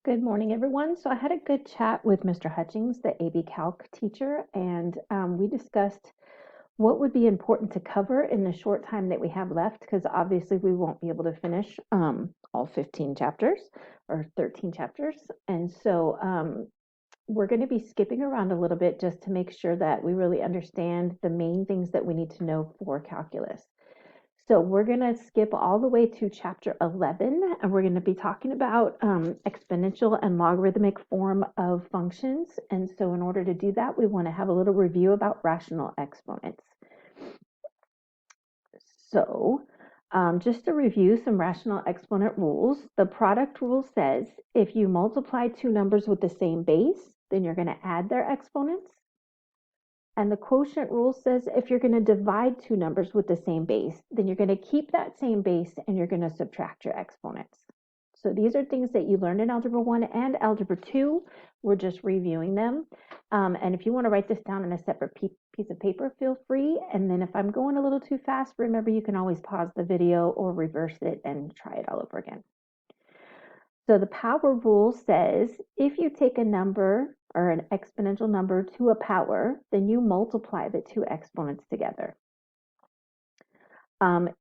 Good morning, everyone. So I had a good chat with Mr. Hutchings, the AB Calc teacher, and we discussed what would be important to cover in the short time that we have left, because obviously we won't be able to finish all 15 chapters or 13 chapters. And so we're going to be skipping around a little bit just to make sure that we really understand the main things that we need to know for calculus. So we're going to skip all the way to chapter 11, and we're going to be talking about exponential and logarithmic form of functions. And so in order to do that, we want to have a little review about rational exponents. So just to review some rational exponent rules, the product rule says if you multiply two numbers with the same base, then you're going to add their exponents. And the quotient rule says if you're going to divide two numbers with the same base, then you're going to keep that same base and you're going to subtract your exponents. So these are things that you learned in Algebra 1 and Algebra 2. We're just reviewing them. And if you want to write this down in a separate piece of paper, feel free. And then if I'm going a little too fast, remember you can always pause the video or reverse it and try it all over again. So the power rule says if you take a number or an exponential number to a power, then you multiply the two exponents together.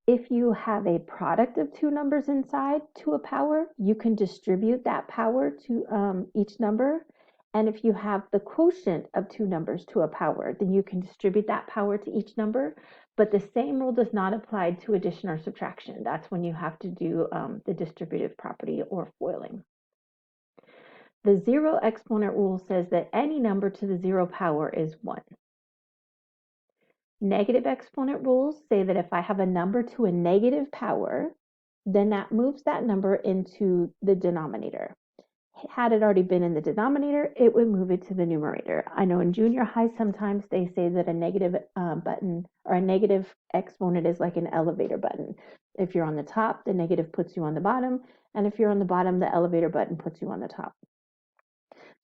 If you have a product of two numbers inside to a power, you can distribute that power to each number. And if you have the quotient of two numbers to a power, then you can distribute that power to each number. But the same rule does not apply to addition or subtraction. That's when you have to do the distributive property or FOILing. The zero exponent rule says that any number to the zero power is 1. Negative exponent rules say that if I have a number to a negative power, then that moves that number into the denominator. Had it already been in the denominator, it would move it to the numerator. I know in junior high, sometimes they say that a negative button or a negative exponent is like an elevator button. If you're on the top, the negative puts you on the bottom. And if you're on the bottom, the elevator button puts you on the top.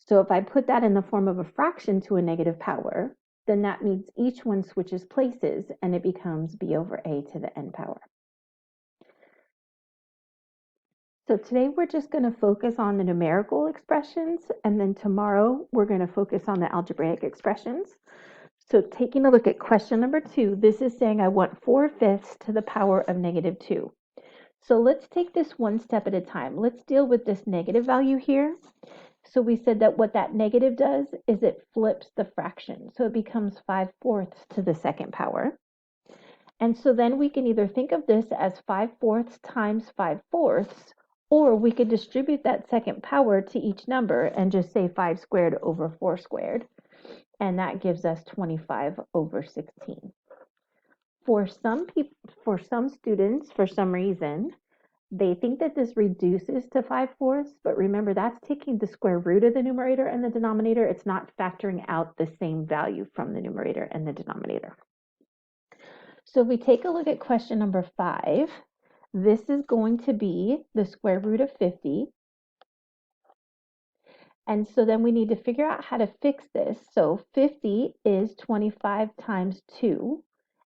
So if I put that in the form of a fraction to a negative power, then that means each one switches places and it becomes b over a to the n power. So today we're just going to focus on the numerical expressions, and then tomorrow we're going to focus on the algebraic expressions. So taking a look at question number 2, this is saying I want 4/5 to the power of negative 2. So let's take this one step at a time. Let's deal with this negative value here. So we said that what that negative does is it flips the fraction. So it becomes 5/4 to the second power. And so then we can either think of this as 5/4 times 5/4, or we could distribute that second power to each number and just say 5 squared over 4 squared. And that gives us 25 over 16. For some students, for some reason, they think that this reduces to 5/4, but remember that's taking the square root of the numerator and the denominator. It's not factoring out the same value from the numerator and the denominator. So if we take a look at question number 5, this is going to be the square root of 50. And so then we need to figure out how to fix this. So 50 is 25 times 2.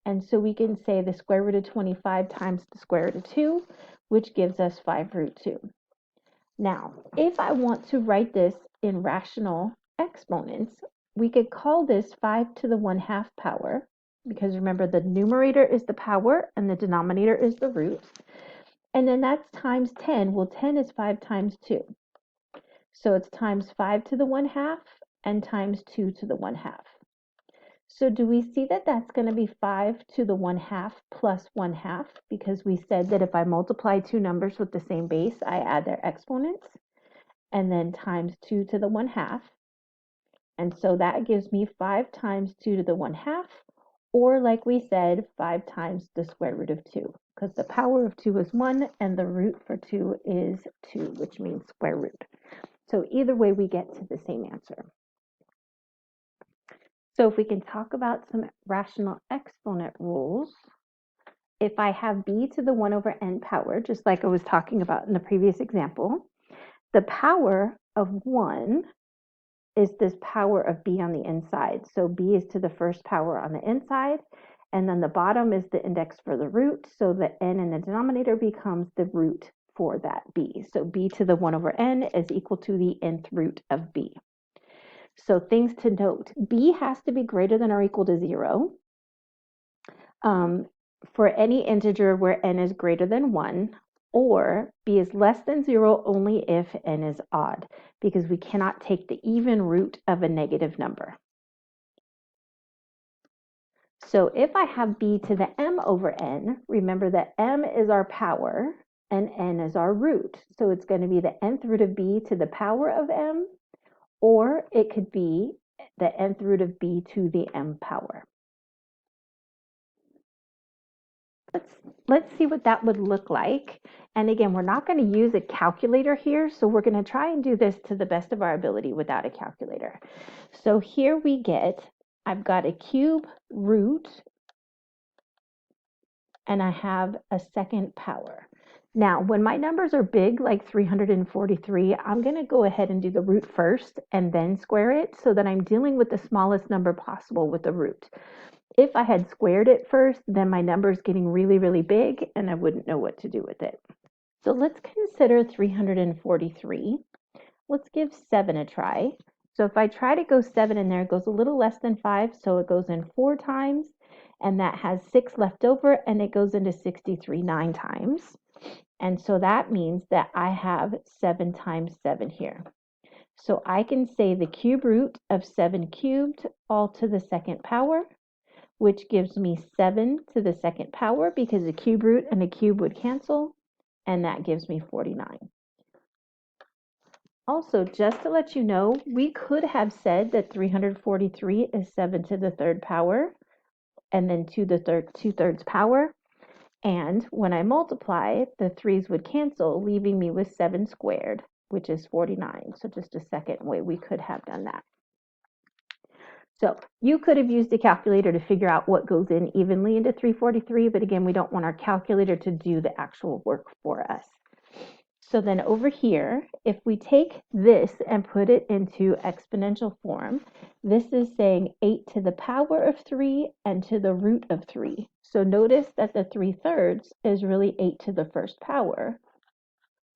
And so we can say the square root of 25 times the square root of 2, which gives us 5√2. Now, if I want to write this in rational exponents, we could call this 5 to the 1/2 power, because remember the numerator is the power and the denominator is the root. And then that's times 10. Well, 10 is 5 times 2. So it's times 5 to the 1/2 and times 2 to the 1/2. So do we see that that's going to be 5 to the 1/2 plus 1/2, because we said that if I multiply two numbers with the same base, I add their exponents, and then times 2 to the 1/2. And so that gives me 5 times 2 to the 1/2, or like we said, 5 times the square root of 2, because the power of 2 is 1 and the root for 2 is 2, which means square root. So either way, we get to the same answer. So if we can talk about some rational exponent rules, if I have b to the 1 over n power, just like I was talking about in the previous example, the power of 1 is this power of b on the inside. So b is to the first power on the inside, and then the bottom is the index for the root, so the n in the denominator becomes the root for that b. So b to the 1 over n is equal to the nth root of b. So things to note, b has to be greater than or equal to 0 for any integer where n is greater than 1, or b is less than 0 only if n is odd, because we cannot take the even root of a negative number. So if I have b to the m over n, remember that m is our power and n is our root. So it's going to be the nth root of b to the power of m, or it could be the nth root of b to the m power. Let's see what that would look like. And again, we're not going to use a calculator here, so we're going to try and do this to the best of our ability without a calculator. So here we get, I've got a cube root, and I have a second power. Now, when my numbers are big, like 343, I'm going to go ahead and do the root first and then square it so that I'm dealing with the smallest number possible with the root. If I had squared it first, then my number is getting really, really big and I wouldn't know what to do with it. So let's consider 343. Let's give 7 a try. So if I try to go 7 in there, it goes a little less than 5, so it goes in 4 times, and that has 6 left over, and it goes into 63 9 times. And so that means that I have 7 times 7 here. So I can say the cube root of 7 cubed all to the second power, which gives me 7 to the second power because a cube root and a cube would cancel, and that gives me 49. Also, just to let you know, we could have said that 343 is 7 to the third power, and then to the 2/3 power. And when I multiply, the 3's would cancel, leaving me with 7 squared, which is 49. So just a second way we could have done that. So you could have used a calculator to figure out what goes in evenly into 343, but again, we don't want our calculator to do the actual work for us. So then over here, if we take this and put it into exponential form, this is saying 8 to the power of 3 and to the root of 3. So notice that the 3/3 is really 8 to the first power,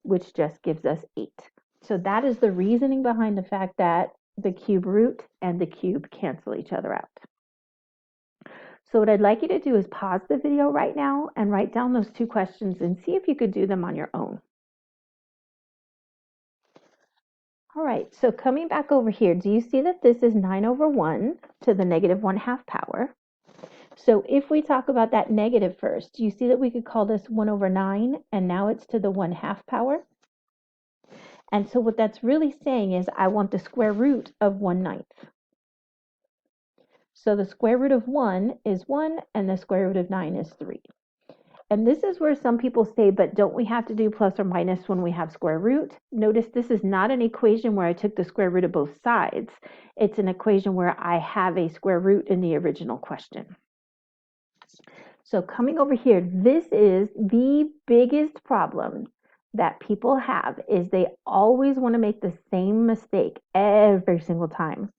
which just gives us 8. So that is the reasoning behind the fact that the cube root and the cube cancel each other out. So what I'd like you to do is pause the video right now and write down those 2 questions and see if you could do them on your own. All right, so coming back over here, do you see that this is 9 over 1 to the negative 1/2 power? So if we talk about that negative first, do you see that we could call this 1 over 9, and now it's to the 1/2 power? And so what that's really saying is I want the square root of 1/9. So the square root of 1 is 1, and the square root of 9 is 3. And this is where some people say, but don't we have to do plus or minus when we have square root? Notice this is not an equation where I took the square root of both sides. It's an equation where I have a square root in the original question. So coming over here, this is the biggest problem that people have, is they always want to make the same mistake every single time.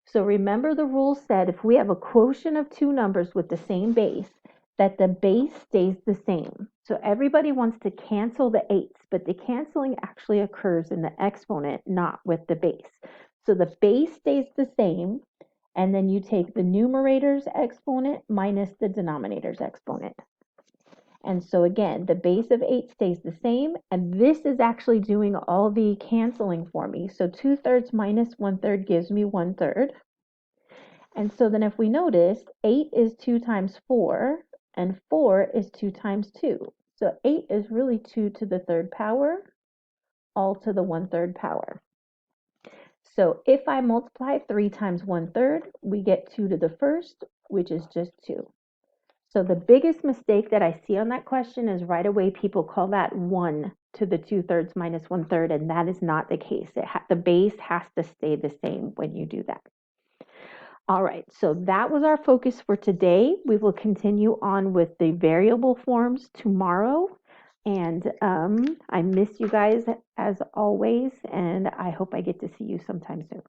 So remember the rule said if we have a quotient of 2 numbers with the same base, that the base stays the same. So everybody wants to cancel the 8's, but the canceling actually occurs in the exponent, not with the base. So the base stays the same, and then you take the numerator's exponent minus the denominator's exponent. And so again, the base of 8 stays the same, and this is actually doing all the canceling for me. So 2/3 minus 1/3 gives me 1/3. And so then if we notice, 8 is 2 times 4, and 4 is 2 times 2. So 8 is really 2 to the 3rd power, all to the 1/3 power. So if I multiply 3 times 1/3, we get 2 to the 1st, which is just 2. So the biggest mistake that I see on that question is right away people call that 1 to the 2/3 minus 1/3, and that is not the case. The base has to stay the same when you do that. All right, so that was our focus for today. We will continue on with the variable forms tomorrow. And I miss you guys as always, and I hope I get to see you sometime soon.